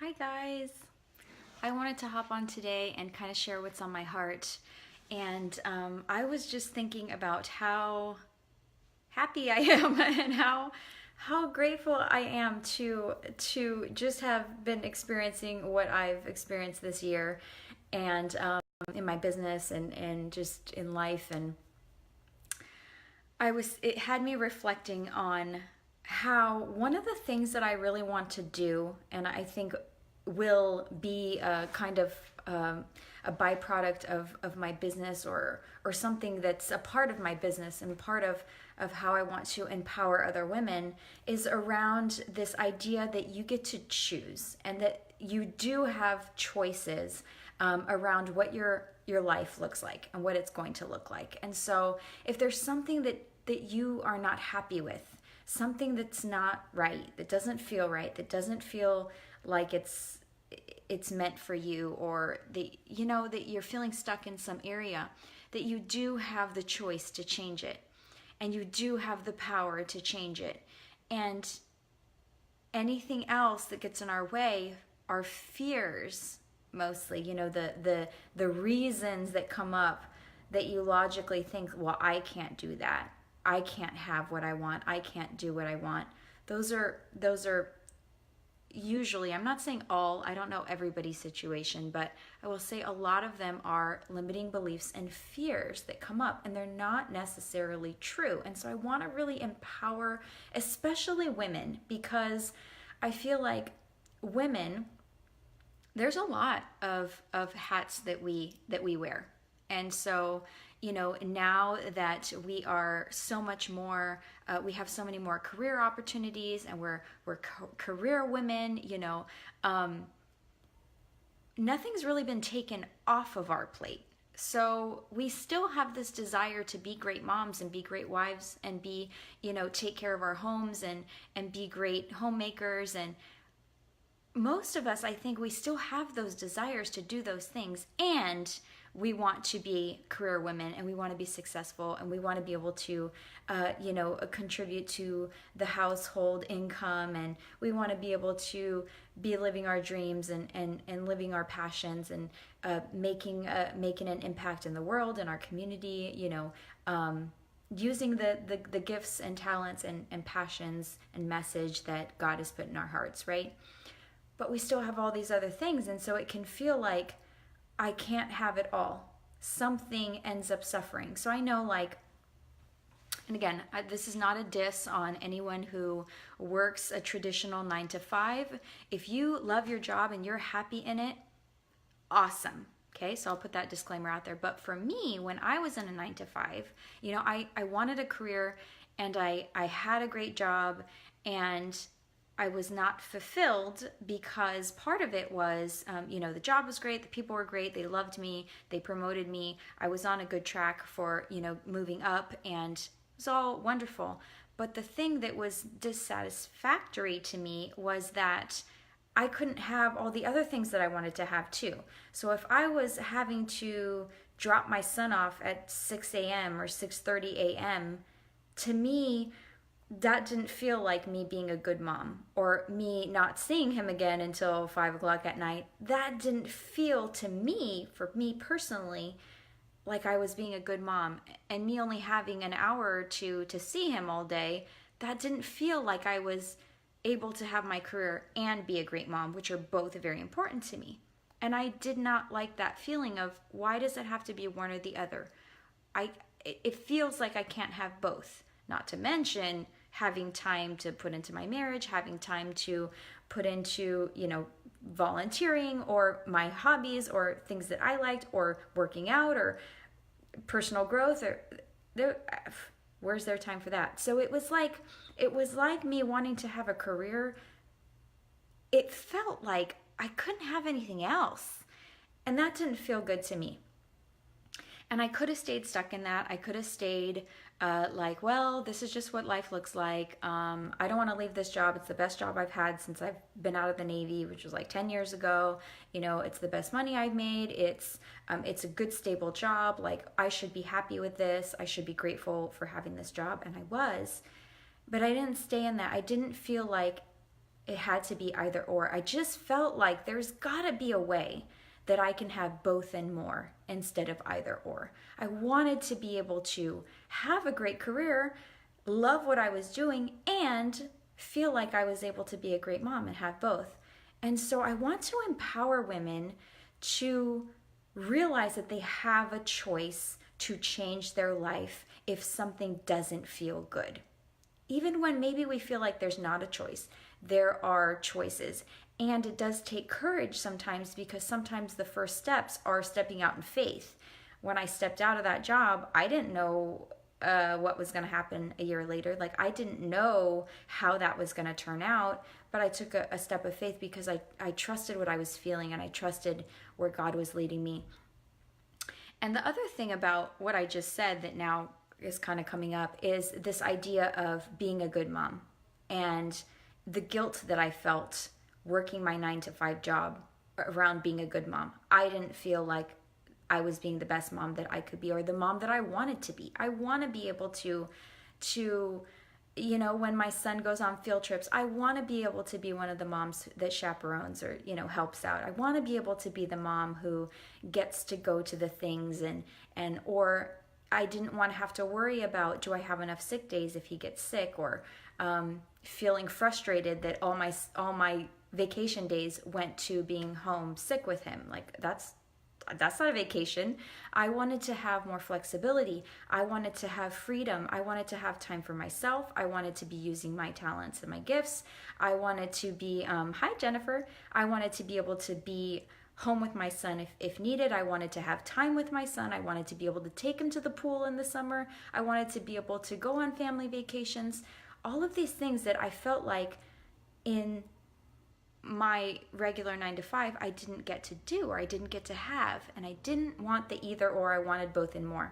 Hi guys! I wanted to hop on today and kind of share what's on my heart. And I was just thinking about how happy I am and how grateful I am to just have been experiencing what I've experienced this year, and in my business and just in life. And it had me reflecting on how one of the things that I really want to do, and I think will be a kind of a byproduct of my business, or something that's a part of my business and part of how I want to empower other women, is around this idea that you get to choose and that you do have choices around what your life looks like and what it's going to look like. And so if there's something that you are not happy with, something that's not right, that doesn't feel right, that doesn't feel like it's meant for you, or that you're feeling stuck in some area, that you do have the choice to change it, and you do have the power to change it. And anything else that gets in our way are fears, mostly, the reasons that come up, that you logically think, well, I can't do that, I can't have what I want, I can't do what I want. Those are usually, I'm not saying all, I don't know everybody's situation, but I will say a lot of them are limiting beliefs and fears that come up, and they're not necessarily true. And so I want to really empower especially women, because I feel like women, there's a lot of hats that we wear. And so, now that we are so much more, we have so many more career opportunities, and we're career women, nothing's really been taken off of our plate. So we still have this desire to be great moms and be great wives and be, take care of our homes and be great homemakers. And most of us, I think, we still have those desires to do those things, and we want to be career women, and we want to be successful, and we want to be able to contribute to the household income, and we want to be able to be living our dreams and living our passions, and making an impact in the world, in our community, using the gifts and talents and passions and message that God has put in our hearts, right? But we still have all these other things, and so it can feel like I can't have it all. Something ends up suffering. So I know, and again, this is not a diss on anyone who works a traditional 9 to 5. If you love your job and you're happy in it, awesome. Okay, so I'll put that disclaimer out there. But for me, when I was in a 9 to 5, I wanted a career, and I had a great job, and I was not fulfilled, because part of it was, the job was great, the people were great, they loved me, they promoted me, I was on a good track for, moving up, and it was all wonderful. But the thing that was dissatisfactory to me was that I couldn't have all the other things that I wanted to have too. So if I was having to drop my son off at 6 a.m. or 6:30 a.m., to me, that didn't feel like me being a good mom, or me not seeing him again until 5 o'clock at night. That didn't feel to me, for me personally, like I was being a good mom. And me only having an hour or two to see him all day, that didn't feel like I was able to have my career and be a great mom, which are both very important to me. And I did not like that feeling of, why does it have to be one or the other? It feels like I can't have both. Not to mention having time to put into my marriage, having time to put into, volunteering, or my hobbies, or things that I liked, or working out, or personal growth, or where's there time for that? So it was like me wanting to have a career. It felt like I couldn't have anything else, and that didn't feel good to me. And I could have stayed stuck in that. I could have stayed well, this is just what life looks like. I don't want to leave this job. It's the best job I've had since I've been out of the Navy, which was like 10 years ago. It's the best money I've made. It's a good, stable job. Like, I should be happy with this. I should be grateful for having this job. And I was, but I didn't stay in that. I didn't feel like it had to be either or. I just felt like there's gotta be a way that I can have both and more instead of either or. I wanted to be able to have a great career, love what I was doing, and feel like I was able to be a great mom and have both. And so I want to empower women to realize that they have a choice to change their life if something doesn't feel good. Even when maybe we feel like there's not a choice, there are choices. And it does take courage sometimes, because sometimes the first steps are stepping out in faith. When I stepped out of that job, I didn't know what was going to happen a year later. Like, I didn't know how that was going to turn out, but I took a step of faith because I trusted what I was feeling, and I trusted where God was leading me. And the other thing about what I just said that now is kind of coming up is this idea of being a good mom and the guilt that I felt working my 9-to-5 job around being a good mom. I didn't feel like I was being the best mom that I could be, or the mom that I wanted to be. I want to be able to, you know, when my son goes on field trips, I want to be able to be one of the moms that chaperones or, you know, helps out. I want to be able to be the mom who gets to go to the things or I didn't want to have to worry about, do I have enough sick days if he gets sick, or feeling frustrated that all my vacation days went to being home sick with him. Like, that's not a vacation. I wanted to have more flexibility. I wanted to have freedom. I wanted to have time for myself. I wanted to be using my talents and my gifts. I wanted to be, hi Jennifer. I wanted to be able to be home with my son if needed. I wanted to have time with my son. I wanted to be able to take him to the pool in the summer. I wanted to be able to go on family vacations. All of these things that I felt like in my regular 9-to-5 I didn't get to do, or I didn't get to have, and I didn't want the either or. I wanted both and more.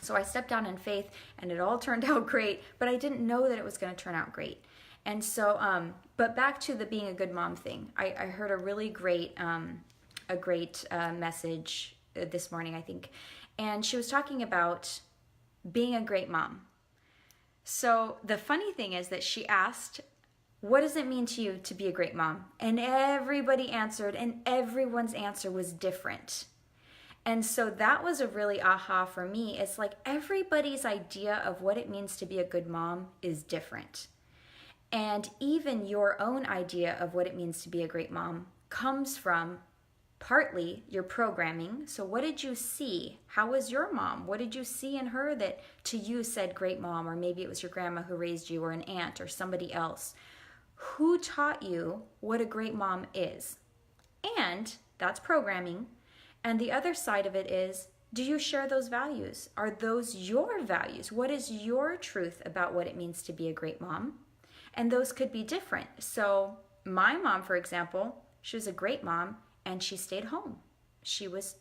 So I stepped down in faith, and it all turned out great, but I didn't know that it was going to turn out great. And so but back to the being a good mom thing, I heard a really great message this morning, I think, and she was talking about being a great mom. So the funny thing is that she asked, what does it mean to you to be a great mom? And everybody answered, and everyone's answer was different. And so that was a really aha for me. It's like everybody's idea of what it means to be a good mom is different. And even your own idea of what it means to be a great mom comes from partly your programming. So what did you see? How was your mom? What did you see in her that to you said great mom? Or maybe it was your grandma who raised you, or an aunt, or somebody else. Who taught you what a great mom is? And that's programming. And the other side of it is, do you share those values? Are those your values? What is your truth about what it means to be a great mom? And those could be different. So my mom, for example, she was a great mom, and she stayed home. She was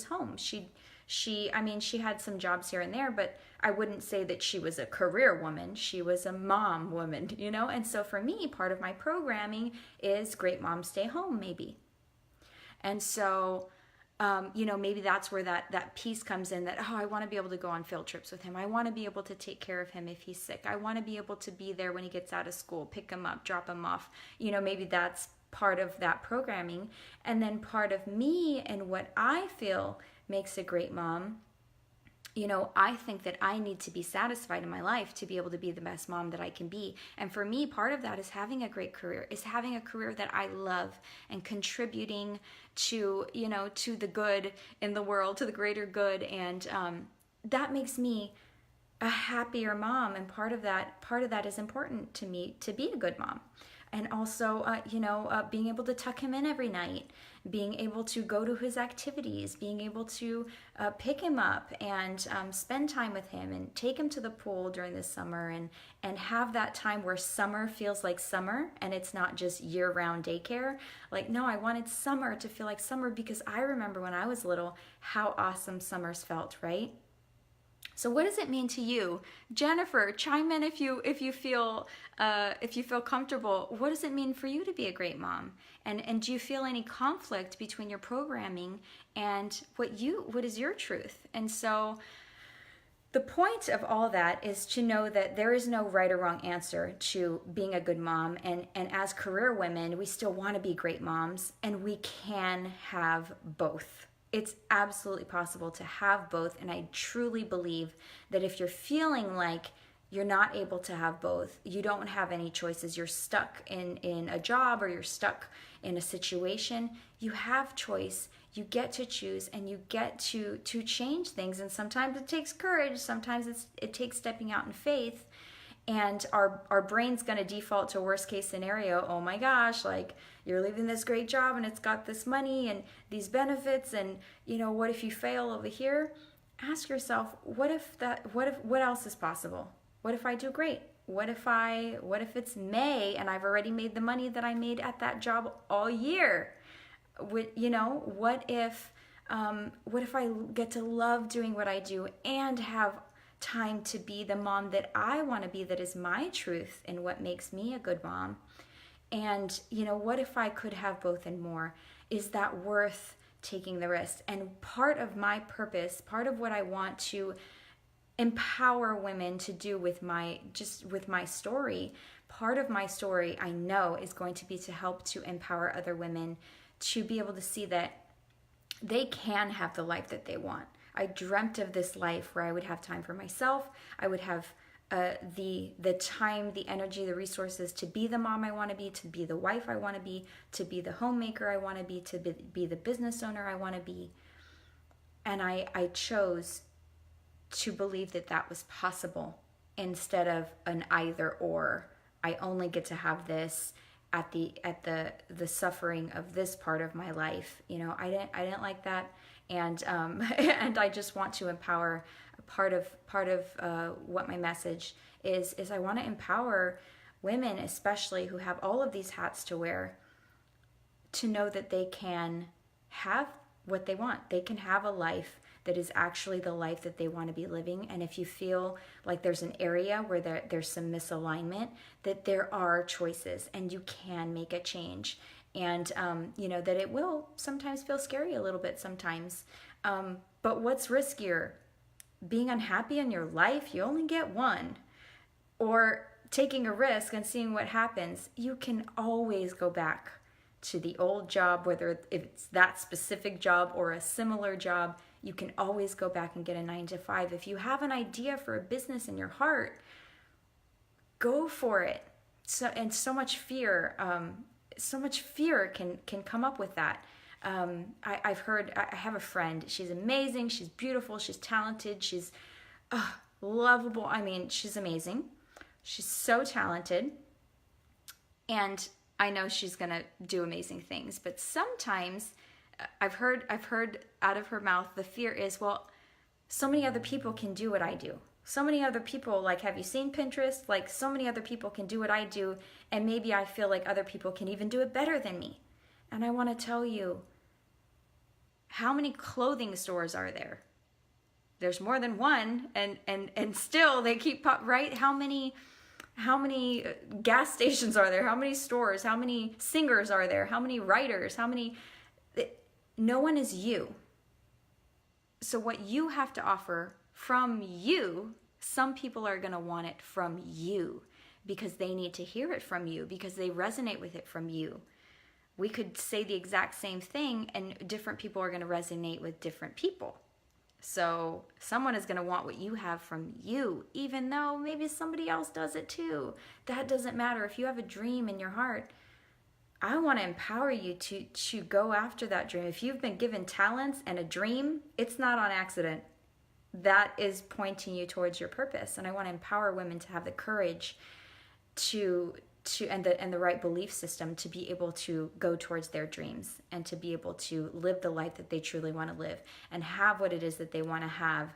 home. She had some jobs here and there, but I wouldn't say that she was a career woman. She was a mom woman, you know? And so for me, part of my programming is great moms stay home, maybe. And so, maybe that's where that piece comes in, that, I want to be able to go on field trips with him. I want to be able to take care of him if he's sick. I want to be able to be there when he gets out of school, pick him up, drop him off. Maybe that's part of that programming. And then part of me and what I feel makes a great mom, I think that I need to be satisfied in my life to be able to be the best mom that I can be. And for me, part of that is having a great career, is having a career that I love and contributing to, to the good in the world, to the greater good. And that makes me a happier mom. And part of that is important to me, to be a good mom. And also, being able to tuck him in every night, being able to go to his activities, being able to pick him up and spend time with him and take him to the pool during the summer and have that time where summer feels like summer and it's not just year-round daycare. Like, no, I wanted summer to feel like summer because I remember when I was little how awesome summers felt, right? So what does it mean to you? Jennifer, chime in if you feel comfortable. What does it mean for you to be a great mom? And do you feel any conflict between your programming and what is your truth? And so The point of all that is to know that there is no right or wrong answer to being a good mom. And as career women, we still want to be great moms, and we can have both. It's absolutely possible to have both. And I truly believe that if you're feeling like you're not able to have both, you don't have any choices, you're stuck in a job, or you're stuck in a situation, you have choice. You get to choose, and you get to change things. And sometimes it takes courage, sometimes it takes stepping out in faith. And our brain's going to default to worst case scenario. Oh my gosh, like, you're leaving this great job and it's got this money and these benefits, and what if you fail over here? Ask yourself, what else is possible? What if I do great? What if it's May and I've already made the money that I made at that job all year? What if I get to love doing what I do and have time to be the mom that I want to be, that is my truth and what makes me a good mom? And what if I could have both and more? Is that worth taking the risk? And part of my purpose, part of what I want to empower women to do with my story, part of my story, I know, is going to be to help to empower other women to be able to see that they can have the life that they want. I dreamt of this life where I would have time for myself. I would have the time, the energy, the resources to be the mom I want to be the wife I want to be the homemaker I want to be the business owner I want to be. And I chose to believe that that was possible, instead of an either or. I only get to have this at the suffering of this part of my life. I didn't like that. And and I just want to empower. Part of what my message is I want to empower women, especially who have all of these hats to wear, to know that they can have what they want. They can have a life that is actually the life that they want to be living. And if you feel like there's an area where there's some misalignment, that there are choices and you can make a change. And that it will sometimes feel scary a little bit sometimes. But what's riskier? Being unhappy in your life? You only get one. Or taking a risk and seeing what happens? You can always go back to the old job, whether it's that specific job or a similar job. You can always go back and get a 9-to-5. If you have an idea for a business in your heart, go for it. So much fear can come up with that. I have a friend. She's amazing. She's beautiful. She's talented. She's lovable. I mean, she's amazing. She's so talented. And I know she's going to do amazing things. But sometimes I've heard out of her mouth, the fear is, well, so many other people can do what I do. So many other people, like, have you seen Pinterest? Like, so many other people can do what I do, and maybe I feel like other people can even do it better than me. And I want to tell you, how many clothing stores are there? There's more than one, and still they keep right? How many gas stations are there? How many stores? How many singers are there? How many writers? No one is you. So what you have to offer from you, some people are going to want it from you because they need to hear it from you, because they resonate with it from you. We could say the exact same thing and different people are going to resonate with different people. So someone is going to want what you have from you, even though maybe somebody else does it too. That doesn't matter. If you have a dream in your heart, I want to empower you to go after that dream. If you've been given talents and a dream, it's not on accident. That is pointing you towards your purpose. And I want to empower women to have the courage and the right belief system to be able to go towards their dreams and to be able to live the life that they truly want to live and have what it is that they want to have,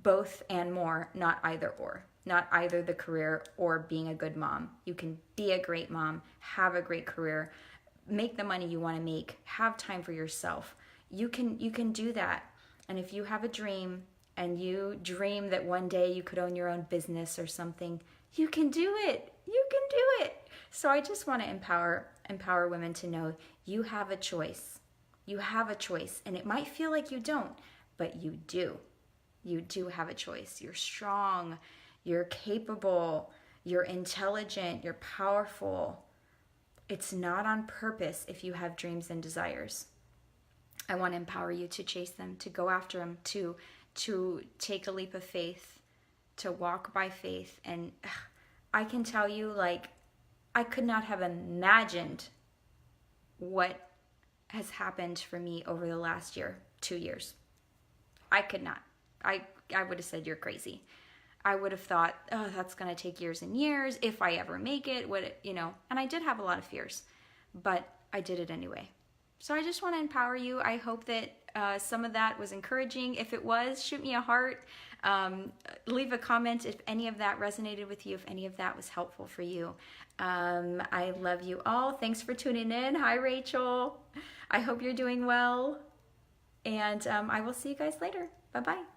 both and more, not either or. Not either the career or being a good mom. You can be a great mom, have a great career, make the money you want to make, have time for yourself. You can do that. And if you have a dream and you dream that one day you could own your own business or something, you can do it. You can do it. So I just want to empower women to know you have a choice. You have a choice. And it might feel like you don't, but you do. You do have a choice. You're strong, you're capable, you're intelligent, you're powerful. It's not on purpose if you have dreams and desires. I want to empower you to chase them, to go after them, to take a leap of faith, to walk by faith. And I can tell you, like, I could not have imagined what has happened for me over the last year, 2 years. I could not. I would have said, you're crazy. I would have thought, oh, that's going to take years and years. If I ever make it, and I did have a lot of fears, but I did it anyway. So I just want to empower you. I hope that some of that was encouraging. If it was, shoot me a heart. Leave a comment if any of that resonated with you, if any of that was helpful for you. I love you all. Thanks for tuning in. Hi, Rachel. I hope you're doing well. And I will see you guys later. Bye-bye.